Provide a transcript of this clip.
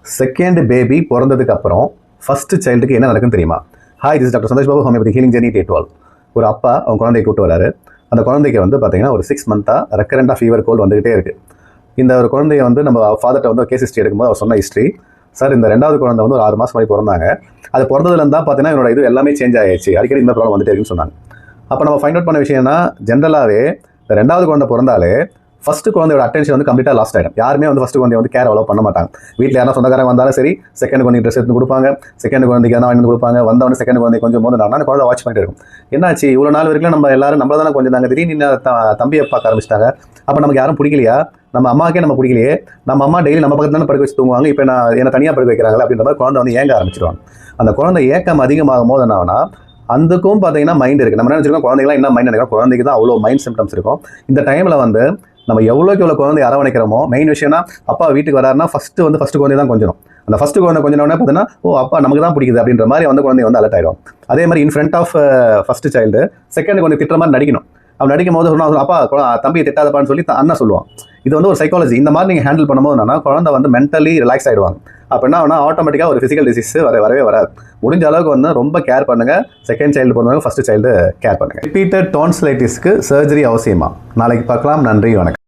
Second baby பிறந்ததுக்கு அப்புறம் first சைல்டுக்கு என்ன நடக்குன்னு தெரியுமா? Hi, this doctor Santhosh Babu, homeopathy healing journey day 12. ஒரு அப்பா அவங்க குழந்தைய கூப்பிட்டு வராரு. அந்த குழந்தைக்கு வந்து பார்த்தீங்கன்னா ஒரு 6 மந்த்தாக ரெக்கரண்டாக ஃபீவர் கோல்டு வந்துகிட்டே இருக்குது. இந்த ஒரு குழந்தைய வந்து நம்ம ஃபாதர்கிட்ட வந்து கேஸ் ஹிஸ்ட்ரி எடுக்கும்போது அவர் சொன்ன ஹிஸ்ட்ரி, சார் இந்த ரெண்டாவது குழந்தை வந்து ஒரு 6 மாதம் மாதிரி பிறந்தாங்க. அது பிறந்ததுலேருந்து தான் பார்த்தீங்கன்னா என்னோட இது எல்லாமே சேஞ்ச் ஆகிடுச்சு, அடிக்கடி இந்த ப்ராப்ளம் வந்துட்டே இருக்குன்னு சொன்னாங்க. அப்போ நம்ம ஃபைண்ட் அவுட் பண்ண விஷயம்னா, ஜென்ரலாகவே இந்த ரெண்டாவது குழந்தை பிறந்தாலே ஃபர்ஸ்ட் குழந்தையோட அட்டென்ஷன் வந்து கம்ப்ளீட்டாக லாஸ்ட் ஆகிடும். யாருமே வந்து ஃபர்ஸ்ட் குழந்தைய வந்து கேர் அவ்வளோ பண்ண மாட்டாங்க. வீட்டில் யாரும் சொந்தக்காரங்க வந்தாலும் சரி, செகண்ட் குழந்தைக்கு ட்ரெஸ் எடுத்து கொடுப்பாங்க, செகண்ட் குழந்தைக்கு எதாவது வாங்கி கொடுப்பாங்க. வந்தவொடனே செகண்ட் குழந்தை கொஞ்சம் போது நான் குழந்தை வாட்ச் பண்ணிட்டு இருக்கும். என்னாச்சு இவ்வளோ நாள் வரைக்கும் நம்ம எல்லாரும் நம்மள தானே கொஞ்சம் நாங்கள் திடீர்னு தம்பியை பார்க்க ஆரம்பிச்சிட்டாங்க. அப்போ நமக்கு யாரும் பிடிக்கலையா? நம்ம அம்மாக்கே நம்ம பிடிக்கலையே, நம்ம அம்மா டெய்லி நம்ம பக்கத்துல படுக்க வச்சு தூங்குவாங்க, இப்போ நான் என்ன தனியாக படுக்க வைக்கிறாங்களா அப்படின்ற மாதிரி குழந்தை வந்து ஏங்க ஆரம்பிச்சிடுவாங்க. அந்த குழந்தை ஏக்கம் அதிகமாகும் போது என்ன ஆகுனா, அதுக்கும் பார்த்தீங்கன்னா மைண்ட் இருக்குது. நம்ம நினைச்சிருக்கோம் குழந்தைங்களாம் என்ன மைண்ட் நினைக்கிறோம், குழந்தைக்கு தான் அவ்வளோ மைண்ட் சிம்டம்ஸ் இருக்கும். இந்த டைமில் வந்து நம்ம எவ்வளோக்கு எவ்வளோ குழந்தை அரவணைக்கிறோமோ, மெயின் விஷயம்னா அப்பா வீட்டுக்கு வராருன்னா ஃபர்ஸ்ட் குழந்தை தான் கொஞ்சம். அந்த ஃபர்ஸ்ட் குழந்தை கொஞ்சனோடனே பார்த்தீங்கன்னா, ஓ அப்பா நமக்கு தான் பிடிக்குது அப்படின்ற மாதிரி வந்து குழந்தை வந்து அலர்ட் ஆகிடும். அதே மாதிரி in front of first child second குழந்தை திட்டுற மாதிரி நடிக்கணும். அவன் நடிக்கும் போது சொன்னா அப்பா தம்பியை திட்டாதப்பான்னு சொல்லி அண்ணா சொல்லுவான். இது வந்து ஒரு சைக்காலஜி. இந்த மாதிரி நீங்கள் ஹேண்டில் பண்ணும்போது என்னன்னா, குழந்தை வந்து மென்டலி ரிலாக்ஸ் ஆகிடுவாங்க. அப்போ என்ன ஆகுனா, ஆட்டோமேட்டிக்காக ஒரு ஃபிசிக்கல் டிசீஸ் வரவே வராது. முடிஞ்ச அளவுக்கு வந்து ரொம்ப கேர் பண்ணுங்க. செகண்ட் சைல்டு பிறந்தவங்க ஃபர்ஸ்ட் சைல்டு கேர் பண்ணுங்க. ரிப்பீட்டட் டான்சிலைட்டிஸ்க்கு சர்ஜரி அவசியமா? நாளைக்கு பார்க்கலாம். நன்றி, வணக்கம்.